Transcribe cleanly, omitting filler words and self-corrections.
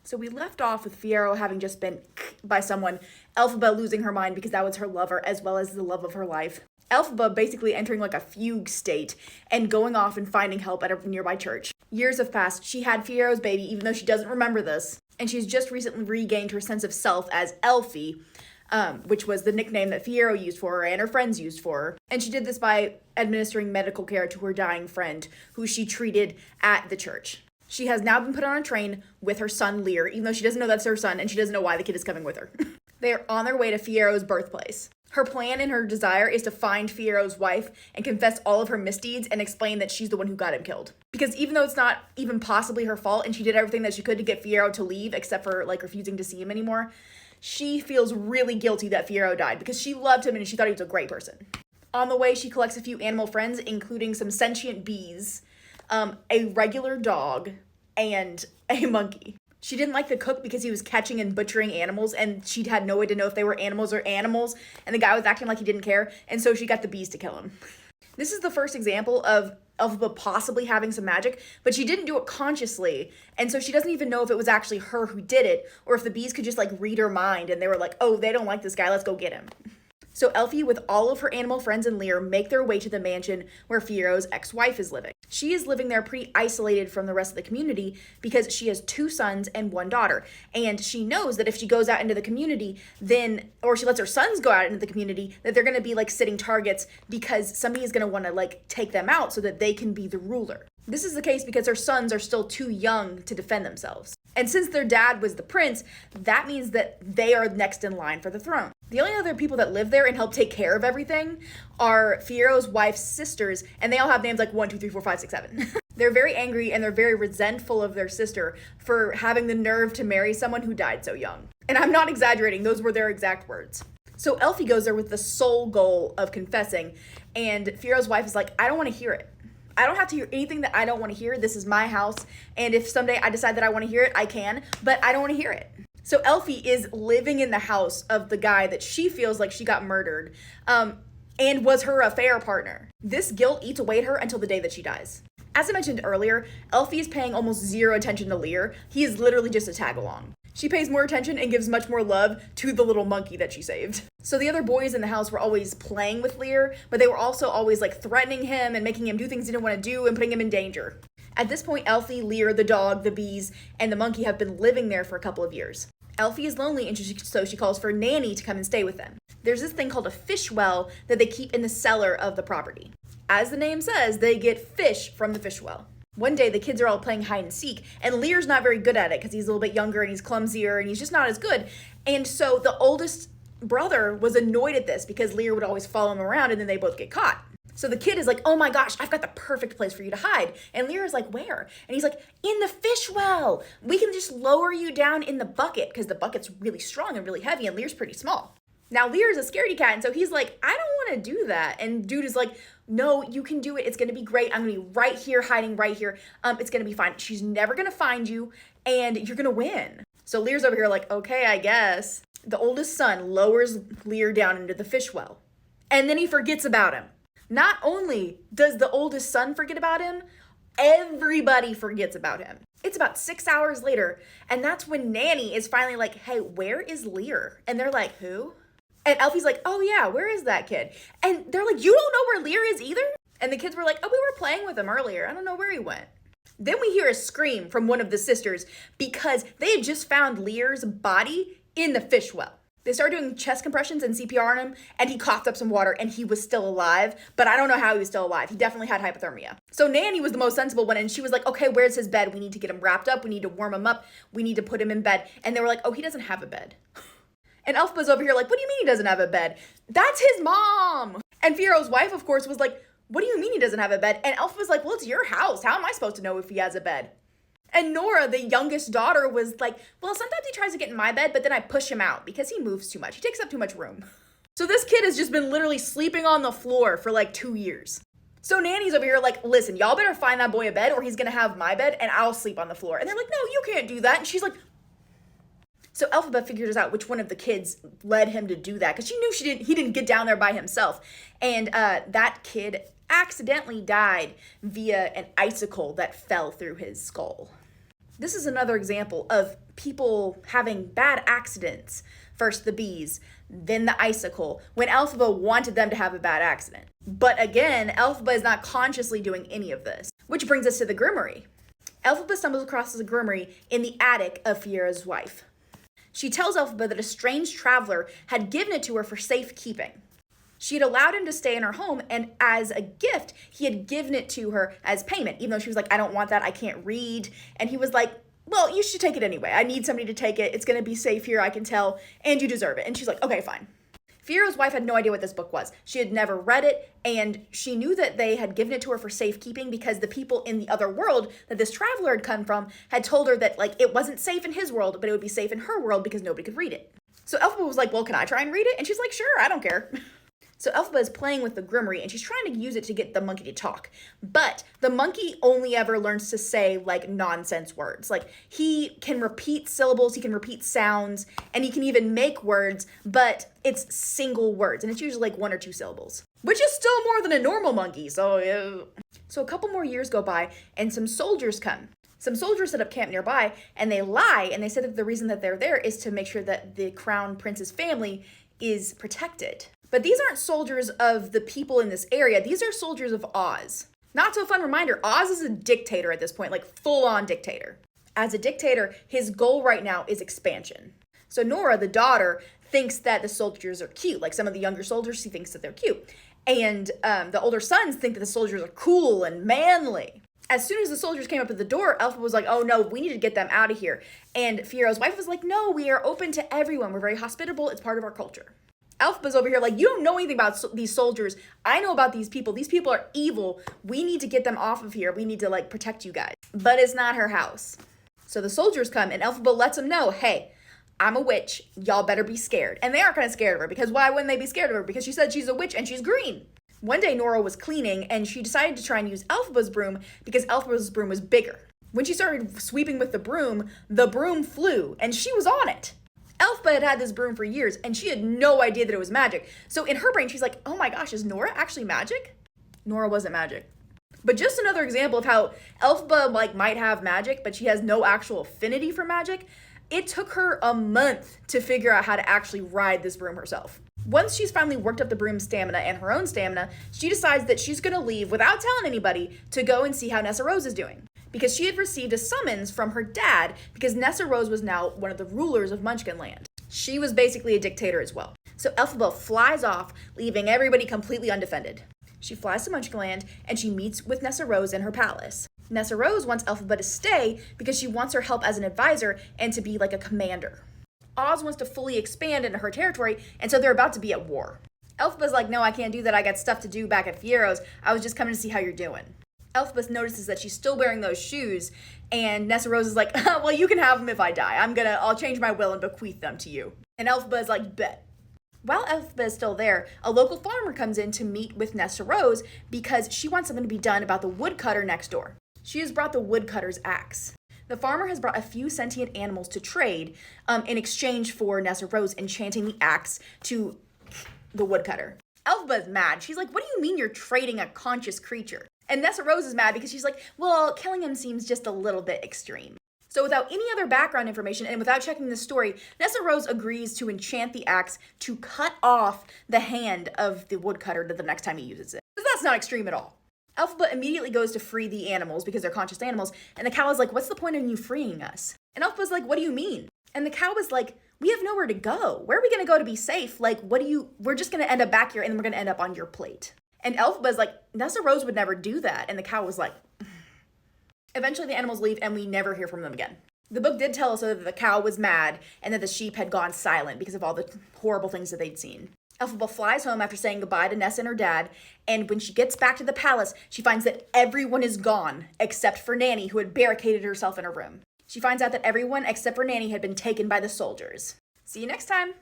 So we left off with Fiyero having just been by someone, Elphaba losing her mind because that was her lover as well as the love of her life. Elphaba basically entering like a fugue state and going off and finding help at a nearby church. Years have passed. She had Fiyero's baby, even though she doesn't remember this. And she's just recently regained her sense of self as Elfie, which was the nickname that Fiyero used for her and her friends used for her. And she did this by administering medical care to her dying friend, who she treated at the church. She has now been put on a train with her son Lear, even though she doesn't know that's her son and she doesn't know why the kid is coming with her. They are on their way to Fiyero's birthplace. Her plan and her desire is to find Fiyero's wife and confess all of her misdeeds and explain that she's the one who got him killed. Because even though it's not even possibly her fault and she did everything that she could to get Fiyero to leave, except for like refusing to see him anymore, she feels really guilty that Fiyero died because she loved him and she thought he was a great person. On the way, she collects a few animal friends, including some sentient bees, a regular dog, and a monkey. She didn't like the cook because he was catching and butchering animals, and she had no way to know if they were animals or animals, and the guy was acting like he didn't care, and so she got the bees to kill him. This is the first example of Elphaba possibly having some magic, but she didn't do it consciously, and so she doesn't even know if it was actually her who did it, or if the bees could just like read her mind, and they were like, oh, they don't like this guy, let's go get him. So Elfie, with all of her animal friends and Lear, make their way to the mansion where Fiyero's ex-wife is living. She is living there pretty isolated from the rest of the community because she has 2 sons and 1 daughter. And she knows that if she goes out into the community, or she lets her sons go out into the community, that they're going to be like sitting targets because somebody is going to want to like take them out so that they can be the ruler. This is the case because her sons are still too young to defend themselves. And since their dad was the prince, that means that they are next in line for the throne. The only other people that live there and help take care of everything are Fiyero's wife's sisters, and they all have names like 1, 2, 3, 4, 5, 6, 7. They're very angry and they're very resentful of their sister for having the nerve to marry someone who died so young. And I'm not exaggerating, those were their exact words. So Elfie goes there with the sole goal of confessing, and Fiyero's wife is like, I don't want to hear it. I don't have to hear anything that I don't want to hear. This is my house, and if someday I decide that I want to hear it, I can, but I don't want to hear it. So Elfie is living in the house of the guy that she feels like she got murdered, and was her affair partner. This guilt eats away at her until the day that she dies. As I mentioned earlier, Elfie is paying almost zero attention to Lear. He is literally just a tag along. She pays more attention and gives much more love to the little monkey that she saved. So the other boys in the house were always playing with Lear, but they were also always like threatening him and making him do things he didn't want to do and putting him in danger. At this point, Elfie, Lear, the dog, the bees, and the monkey have been living there for a couple of years. Elfie is lonely, and so she calls for Nanny to come and stay with them. There's this thing called a fish well that they keep in the cellar of the property. As the name says, they get fish from the fish well. One day, the kids are all playing hide and seek, and Lear's not very good at it because he's a little bit younger and he's clumsier and he's just not as good. And so the oldest brother was annoyed at this because Lear would always follow him around and then they both get caught. So the kid is like, oh my gosh, I've got the perfect place for you to hide. And Lear is like, where? And he's like, in the fish well. We can just lower you down in the bucket because the bucket's really strong and really heavy and Lear's pretty small. Now Lear is a scaredy cat, and so he's like, I don't want to do that. And dude is like, no, you can do it. It's going to be great. I'm going to be right here, hiding right here. It's going to be fine. She's never going to find you, and you're going to win. So Lear's over here like, okay, I guess. The oldest son lowers Lear down into the fish well, and then he forgets about him. Not only does the oldest son forget about him, everybody forgets about him. It's about 6 hours later, and that's when Nanny is finally like, hey, where is Lear? And they're like, who? And Elfie's like, oh yeah, where is that kid? And they're like, you don't know where Lear is either? And the kids were like, oh, we were playing with him earlier. I don't know where he went. Then we hear a scream from one of the sisters because they had just found Lear's body in the fish well. They started doing chest compressions and CPR on him, and he coughed up some water, and he was still alive, but I don't know how he was still alive. He definitely had hypothermia. So Nanny was the most sensible one, and she was like, okay, where's his bed? We need to get him wrapped up. We need to warm him up. We need to put him in bed. And they were like, oh, he doesn't have a bed. And Elphaba's over here like, what do you mean he doesn't have a bed? That's his mom. And Fiyero's wife, of course, was like, what do you mean he doesn't have a bed? And Elphaba's like, well, it's your house. How am I supposed to know if he has a bed? And Nora, the youngest daughter, was like, well, sometimes he tries to get in my bed, but then I push him out because he moves too much. He takes up too much room. So this kid has just been literally sleeping on the floor for like 2 years. So Nanny's over here like, listen, y'all better find that boy a bed or he's going to have my bed and I'll sleep on the floor. And they're like, no, you can't do that. And she's like, so Elphaba figures out which one of the kids led him to do that because she knew he didn't get down there by himself. And that kid accidentally died via an icicle that fell through his skull. This is another example of people having bad accidents. First the bees, then the icicle, when Elphaba wanted them to have a bad accident. But again, Elphaba is not consciously doing any of this. Which brings us to the grimoire. Elphaba stumbles across the grimoire in the attic of Fiyera's wife. She tells Elphaba that a strange traveler had given it to her for safekeeping. She had allowed him to stay in her home, and as a gift, he had given it to her as payment, even though she was like, I don't want that, I can't read. And he was like, well, you should take it anyway. I need somebody to take it. It's going to be safe here, I can tell, and you deserve it. And she's like, okay, fine. Fiyera's wife had no idea what this book was. She had never read it, and she knew that they had given it to her for safekeeping because the people in the other world that this traveler had come from had told her that, like, it wasn't safe in his world, but it would be safe in her world because nobody could read it. So Elphaba was like, well, can I try and read it? And she's like, sure, I don't care. So Elphaba is playing with the grimoire, and she's trying to use it to get the monkey to talk. But the monkey only ever learns to say, like, nonsense words. Like, he can repeat syllables, he can repeat sounds, and he can even make words, but it's single words, and it's usually, like, 1 or 2 syllables. Which is still more than a normal monkey, so a couple more years go by, and some soldiers come. Some soldiers set up camp nearby, and they lie, and they say that the reason that they're there is to make sure that the crown prince's family is protected. But these aren't soldiers of the people in this area. These are soldiers of Oz. Not so fun reminder, Oz is a dictator at this point, like full-on dictator. As a dictator, his goal right now is expansion. So Nora, the daughter, thinks that the soldiers are cute. Like some of the younger soldiers, she thinks that they're cute. And the older sons think that the soldiers are cool and manly. As soon as the soldiers came up to the door, Elphaba was like, oh no, we need to get them out of here. And Fiyera's wife was like, no, we are open to everyone. We're very hospitable. It's part of our culture. Elphaba's over here like, you don't know anything about these soldiers. I know about these people. These people are evil. We need to get them off of here. We need to, like, protect you guys. But it's not her house. So the soldiers come, and Elphaba lets them know, hey, I'm a witch. Y'all better be scared. And they are kind of scared of her, because why wouldn't they be scared of her? Because she said she's a witch and she's green. One day, Nora was cleaning, and she decided to try and use Elphaba's broom because Elphaba's broom was bigger. When she started sweeping with the broom flew, and she was on it. Elphaba had this broom for years, and she had no idea that it was magic. So in her brain, she's like, oh my gosh, is Nora actually magic? Nora wasn't magic. But just another example of how Elphaba, like, might have magic, but she has no actual affinity for magic. It took her a month to figure out how to actually ride this broom herself. Once she's finally worked up the broom's stamina and her own stamina, she decides that she's gonna leave without telling anybody to go and see how Nessarose is doing. Because she had received a summons from her dad because Nessarose was now one of the rulers of Munchkinland. She was basically a dictator as well. So Elphaba flies off, leaving everybody completely undefended. She flies to Munchkinland, and she meets with Nessarose in her palace. Nessarose wants Elphaba to stay because she wants her help as an advisor and to be like a commander. Oz wants to fully expand into her territory, and so they're about to be at war. Elphaba's like, no, I can't do that. I got stuff to do back at Fiyero's. I was just coming to see how you're doing. Elphaba notices that she's still wearing those shoes, and Nessarose is like, well, you can have them if I die. I'll change my will and bequeath them to you. And Elphaba is like, bet. While Elphaba is still there, a local farmer comes in to meet with Nessarose because she wants something to be done about the woodcutter next door. She has brought the woodcutter's axe. The farmer has brought a few sentient animals to trade in exchange for Nessarose enchanting the axe to the woodcutter. Elphaba is mad. She's like, what do you mean you're trading a conscious creature? And Nessarose is mad because she's like, well, killing him seems just a little bit extreme. So without any other background information and without checking the story, Nessarose agrees to enchant the axe to cut off the hand of the woodcutter the next time he uses it. Because that's not extreme at all. Elphaba immediately goes to free the animals because they're conscious animals, and the cow is like, what's the point in you freeing us? And Elphaba's like, what do you mean? And the cow is like, we have nowhere to go. Where are we gonna go to be safe? Like, we're just gonna end up back here and then we're gonna end up on your plate. And Elphaba's like, Nessarose would never do that. And the cow was like, eventually the animals leave and we never hear from them again. The book did tell us that the cow was mad and that the sheep had gone silent because of all the horrible things that they'd seen. Elphaba flies home after saying goodbye to Ness and her dad, and when she gets back to the palace, she finds that everyone is gone except for Nanny, who had barricaded herself in her room. She finds out that everyone except for Nanny had been taken by the soldiers. See you next time!